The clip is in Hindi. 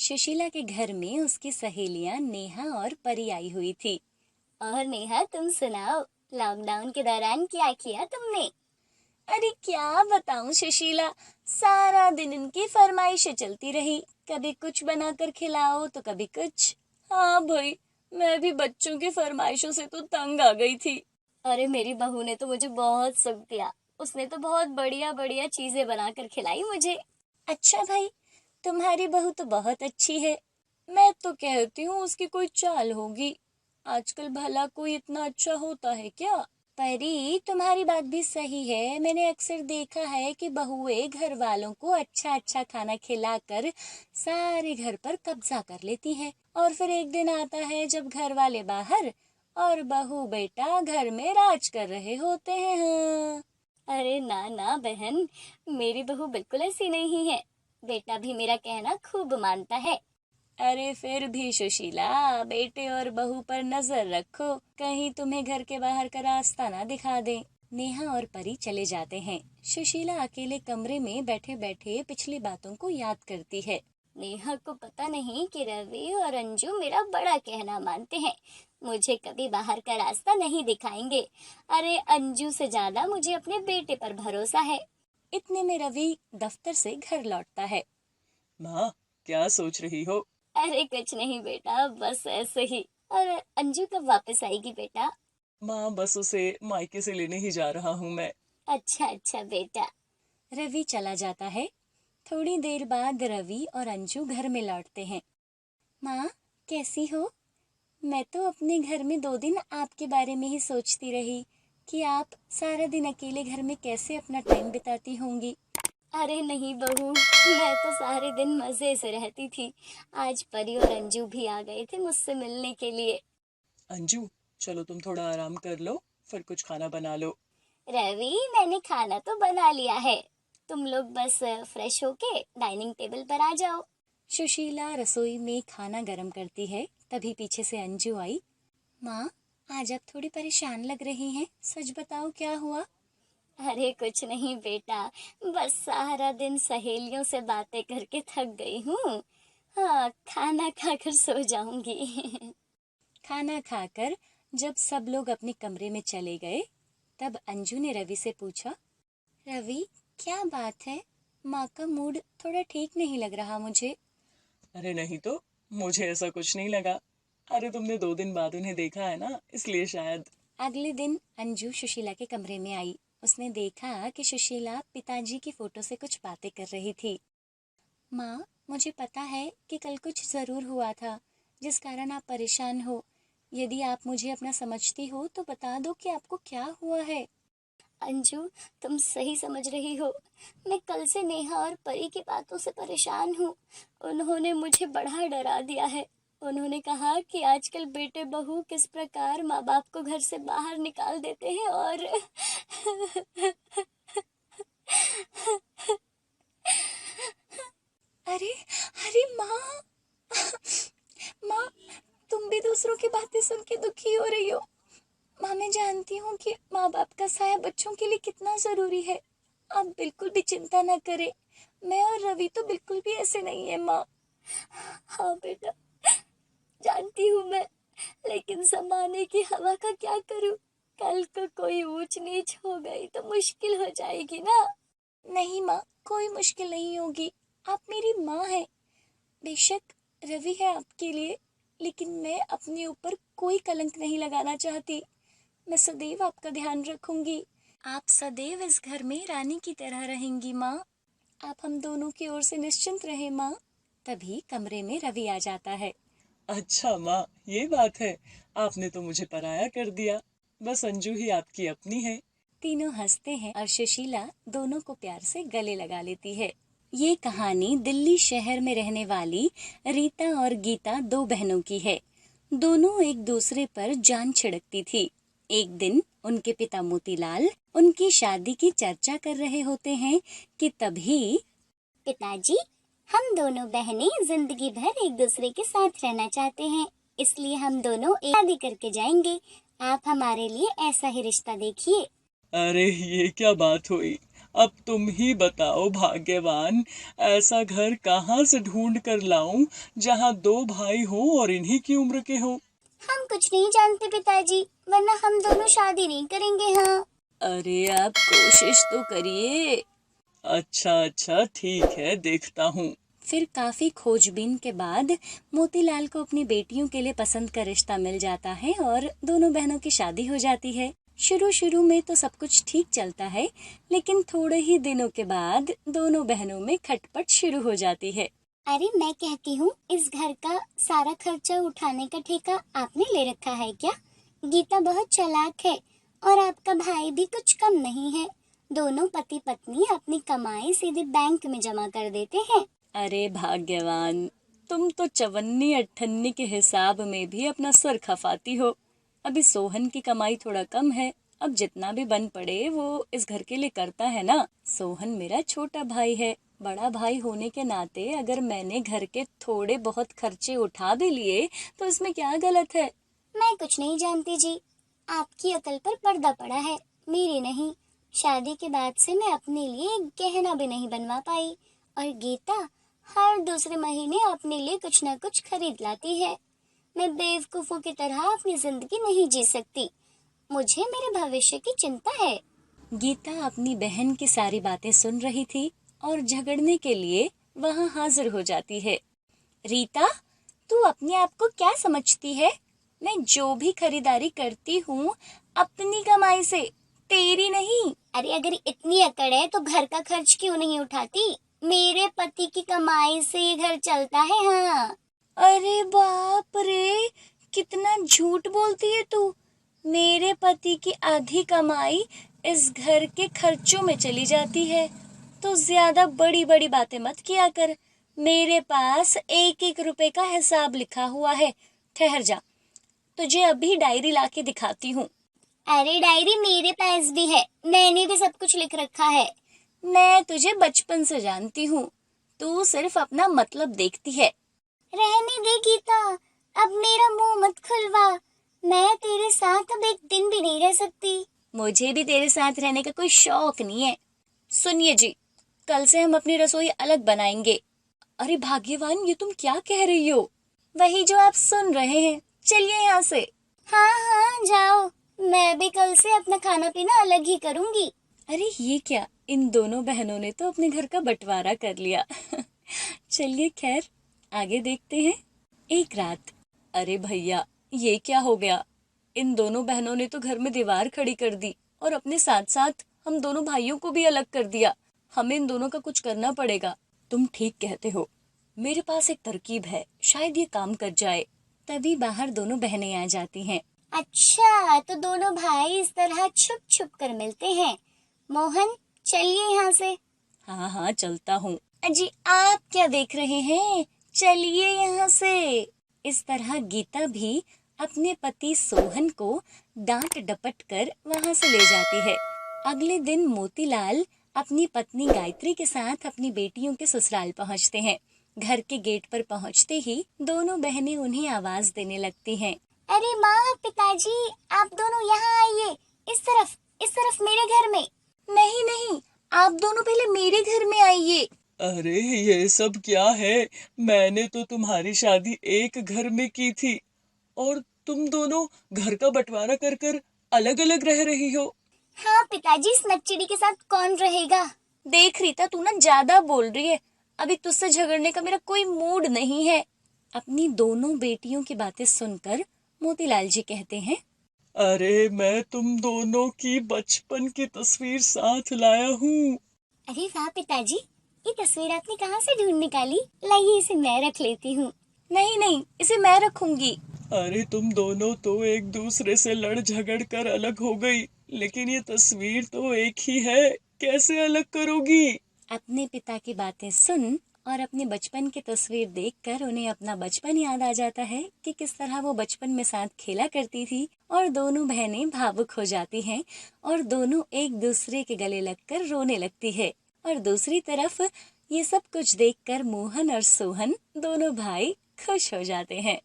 सुशीला के घर में उसकी सहेलियां नेहा और परी आई हुई थी। और नेहा, तुम सुनाओ, लॉकडाउन के दौरान क्या किया तुमने? अरे क्या बताऊं सुशीला, सारा दिन इनकी फरमाइशें चलती रही। कभी कुछ बनाकर खिलाओ तो कभी कुछ। हाँ भाई, मैं भी बच्चों की फरमाइशों से तो तंग आ गई थी। अरे मेरी बहू ने तो मुझे बहुत सुख दिया। उसने तो बहुत बढ़िया बढ़िया चीजें बनाकर खिलाई मुझे। अच्छा भाई, तुम्हारी बहू तो बहुत अच्छी है। मैं तो कहती हूँ उसकी कोई चाल होगी। आजकल भला कोई इतना अच्छा होता है क्या? परी, तुम्हारी बात भी सही है। मैंने अक्सर देखा है कि बहुएं घर वालों को अच्छा अच्छा खाना खिलाकर सारे घर पर कब्जा कर लेती हैं, और फिर एक दिन आता है जब घर वाले बाहर और बहू बेटा घर में राज कर रहे होते हैं। हाँ। अरे ना ना बहन, मेरी बहू बिल्कुल ऐसी नहीं है। बेटा भी मेरा कहना खूब मानता है। अरे फिर भी सुशीला, बेटे और बहू पर नजर रखो, कहीं तुम्हें घर के बाहर का रास्ता ना दिखा दे। नेहा और परी चले जाते हैं। सुशीला अकेले कमरे में बैठे बैठे पिछली बातों को याद करती है। नेहा को पता नहीं कि रवि और अंजू मेरा बड़ा कहना मानते हैं। मुझे कभी बाहर का रास्ता नहीं दिखाएंगे। अरे अंजू से ज्यादा मुझे अपने बेटे पर भरोसा है। इतने में रवि दफ्तर से घर लौटता है। माँ, क्या सोच रही हो? अरे कुछ नहीं बेटा, बस ऐसे ही। और अंजू कब वापस आएगी बेटा? माँ, बस उसे मायके से लेने ही जा रहा हूँ मैं। अच्छा अच्छा बेटा। रवि चला जाता है। थोड़ी देर बाद रवि और अंजू घर में लौटते हैं। माँ, कैसी हो? मैं तो अपने घर में 2 दिन आपके बारे में ही सोचती रही कि आप सारा दिन अकेले घर में कैसे अपना टाइम बिताती होंगी। अरे नहीं बहू, मैं तो सारे दिन मजे से रहती थी। आज परी और अंजू भी आ गए थे मुझसे मिलने के लिए। अंजू, चलो तुम थोड़ा आराम कर लो, फिर कुछ खाना बना लो। रवि, मैंने खाना तो बना लिया है। तुम लोग बस फ्रेश होके डाइनिंग टेबल पर आ जाओ। सुशीला रसोई में खाना गरम करती है, तभी पीछे से अंजू आई। माँ, आज आप थोड़ी परेशान लग रही हैं। सच बताओ, क्या हुआ? अरे कुछ नहीं बेटा, बस सारा दिन सहेलियों से बातें करके थक गई हूँ। हाँ, खाना खाकर सो जाऊंगी। खाना खाकर जब सब लोग अपने कमरे में चले गए, तब अंजू ने रवि से पूछा, रवि, क्या बात है? माँ का मूड थोड़ा ठीक नहीं लग रहा मुझे। अरे नहीं तो, मुझे ऐसा कुछ नहीं लगा। अरे तुमने 2 दिन बाद उन्हें देखा है ना, इसलिए शायद। अगले दिन अंजू सुशीला के कमरे में आई। उसने देखा कि सुशीला पिताजी की फोटो से कुछ बातें कर रही थी। माँ, मुझे पता है कि कल कुछ जरूर हुआ था जिस कारण आप परेशान हो। यदि आप मुझे अपना समझती हो तो बता दो कि आपको क्या हुआ है। अंजू, तुम सही समझ रही हो। मैं कल से नेहा और परी की बातों से परेशान हूँ। उन्होंने मुझे बड़ा डरा दिया है। उन्होंने कहा कि आजकल बेटे बहू किस प्रकार माँ बाप को घर से बाहर निकाल देते हैं और अरे, अरे माँ, माँ, तुम भी दूसरों की बातें सुन के दुखी हो रही हो। माँ, मैं जानती हूँ कि माँ बाप का साया बच्चों के लिए कितना जरूरी है। आप बिल्कुल भी चिंता ना करें। मैं और रवि तो बिल्कुल भी ऐसे नहीं है माँ। हाँ बेटा, जानती हूँ मैं, लेकिन जमाने की हवा का क्या करूँ? कल को कोई ऊंच नीच हो गई तो मुश्किल हो जाएगी ना। नहीं माँ, कोई मुश्किल नहीं होगी। आप मेरी माँ हैं। बेशक रवि है आपके लिए, लेकिन मैं अपने ऊपर कोई कलंक नहीं लगाना चाहती। मैं सदैव आपका ध्यान रखूंगी। आप सदैव इस घर में रानी की तरह रहेंगी माँ। आप हम दोनों की ओर से निश्चिंत रहे माँ। तभी कमरे में रवि आ जाता है। अच्छा माँ, ये बात है। आपने तो मुझे पराया कर दिया। बस अंजू ही आपकी अपनी है। तीनों हंसते हैं और सुशीला दोनों को प्यार से गले लगा लेती है। ये कहानी दिल्ली शहर में रहने वाली रीता और गीता, 2 बहनों की है। दोनों एक दूसरे पर जान छिड़कती थी। एक दिन उनके पिता मोतीलाल उनकी शादी की चर्चा कर रहे होते हैं कि तभी पिताजी, हम दोनों बहनें जिंदगी भर एक दूसरे के साथ रहना चाहते हैं, इसलिए हम दोनों एक शादी करके जाएंगे। आप हमारे लिए ऐसा ही रिश्ता देखिए। अरे ये क्या बात हुई? अब तुम ही बताओ भाग्यवान, ऐसा घर कहाँ से ढूंढ कर लाऊं जहाँ दो भाई हो और इन्हीं की उम्र के हो। हम कुछ नहीं जानते पिताजी, वरना हम दोनों शादी नहीं करेंगे। हाँ, अरे आप कोशिश तो करिए। अच्छा ठीक है, देखता हूँ। फिर काफी खोजबीन के बाद मोतीलाल को अपनी बेटियों के लिए पसंद का रिश्ता मिल जाता है और दोनों बहनों की शादी हो जाती है। शुरू में तो सब कुछ ठीक चलता है, लेकिन थोड़े ही दिनों के बाद दोनों बहनों में खटपट शुरू हो जाती है। अरे मैं कहती हूँ, इस घर का सारा खर्चा उठाने का ठेका आपने ले रखा है क्या? गीता बहुत चालाक है और आपका भाई भी कुछ कम नहीं है। दोनों पति पत्नी अपनी कमाई सीधे बैंक में जमा कर देते हैं। अरे भाग्यवान, तुम तो चवन्नी अट्ठन्नी के हिसाब में भी अपना सर खपाती हो। अभी सोहन की कमाई थोड़ा कम है, अब जितना भी बन पड़े वो इस घर के लिए करता है ना। सोहन मेरा छोटा भाई है, बड़ा भाई होने के नाते अगर मैंने घर के थोड़े बहुत खर्चे उठा भी लिए तो इसमें क्या गलत है। मैं कुछ नहीं जानती जी, आपकी अकल पर पर्दा पड़ा है, मेरी नहीं। शादी के बाद से मैं अपने लिए एक गहना भी नहीं बनवा पाई और गीता हर दूसरे महीने अपने लिए कुछ न कुछ खरीद लाती है। मैं बेवकूफों की तरह अपनी जिंदगी नहीं जी सकती। मुझे मेरे भविष्य की चिंता है। गीता अपनी बहन की सारी बातें सुन रही थी और झगड़ने के लिए वहां हाजिर हो जाती है। रीता, तू अपने आप को क्या समझती है? मैं जो भी खरीदारी करती हूँ अपनी कमाई से, तेरी नहीं। अरे अगर इतनी अकड़ है तो घर का खर्च क्यों नहीं उठाती? मेरे पति की कमाई से ये घर चलता है। हाँ। अरे बाप रे, कितना झूठ बोलती है तू। मेरे पति की आधी कमाई इस घर के खर्चों में चली जाती है, तो ज्यादा बड़ी बड़ी बातें मत किया कर। मेरे पास एक एक रुपए का हिसाब लिखा हुआ है। ठहर जा, तुझे अभी डायरी लाके दिखाती हूँ। अरे डायरी मेरे पास भी है, मैंने भी सब कुछ लिख रखा है। मैं तुझे बचपन से जानती हूँ, तू सिर्फ अपना मतलब देखती है। रहने दे गीता, अब मेरा मुंह मत खुलवा। मैं तेरे साथ अब एक दिन भी नहीं रह सकती। मुझे भी तेरे साथ रहने का कोई शौक नहीं है। सुनिए जी, कल से हम अपनी रसोई अलग बनाएंगे। अरे भाग्यवान, ये तुम क्या कह रही हो? वही जो आप सुन रहे हैं, चलिए यहाँ से। हाँ हाँ जाओ, मैं भी कल से अपना खाना पीना अलग ही करूंगी। अरे ये क्या, इन दोनों बहनों ने तो अपने घर का बंटवारा कर लिया। चलिए खैर, आगे देखते हैं। एक रात, अरे भैया, ये क्या हो गया? इन दोनों बहनों ने तो घर में दीवार खड़ी कर दी और अपने साथ साथ हम दोनों भाइयों को भी अलग कर दिया। हमें इन दोनों का कुछ करना पड़ेगा। तुम ठीक कहते हो, मेरे पास एक तरकीब है, शायद ये काम कर जाए। तभी बाहर दोनों बहनें आ जाती हैं। अच्छा, तो दोनों भाई इस तरह छुप छुप कर मिलते हैं। मोहन, चलिए यहाँ से। हाँ हाँ, चलता हूँ। अजी आप क्या देख रहे हैं, चलिए यहाँ से। इस तरह गीता भी अपने पति सोहन को डांट डपट कर वहां से ले जाती है। अगले दिन मोतीलाल अपनी पत्नी गायत्री के साथ अपनी बेटियों के ससुराल पहुंचते हैं। घर के गेट पर पहुंचते ही दोनों बहनें उन्हें आवाज देने लगती हैं। अरे माँ, पिताजी, आप दोनों यहाँ आइए। इस तरफ मेरे घर में। नहीं नहीं, आप दोनों पहले मेरे घर में आइए। अरे ये सब क्या है? मैंने तो तुम्हारी शादी एक घर में की थी और तुम दोनों घर का बंटवारा कर कर अलग अलग रह रही हो। हाँ पिताजी, इस नकचिड़ी के साथ कौन रहेगा? देख रीता, तू ना ज्यादा बोल रही है। अभी तुझसे झगड़ने का मेरा कोई मूड नहीं है। अपनी दोनों बेटियों की बातें सुनकर मोतीलाल जी कहते हैं, अरे मैं तुम दोनों की बचपन की तस्वीर साथ लाया हूँ। अरे वाह पिताजी, ये तस्वीर आपने कहाँ से ढूंढ निकाली? लाइए, इसे मैं रख लेती हूँ। नहीं नहीं, इसे मैं रखूंगी। अरे तुम दोनों तो एक दूसरे से लड़ झगड़ कर अलग हो गई, लेकिन ये तस्वीर तो एक ही है, कैसे अलग करोगी? अपने पिता की बातें सुन और अपने बचपन की तस्वीर देखकर उन्हें अपना बचपन याद आ जाता है कि किस तरह वो बचपन में साथ खेला करती थी, और दोनों बहनें भावुक हो जाती हैं और दोनों एक दूसरे के गले लगकर रोने लगती है। और दूसरी तरफ ये सब कुछ देखकर मोहन और सोहन दोनों भाई खुश हो जाते हैं।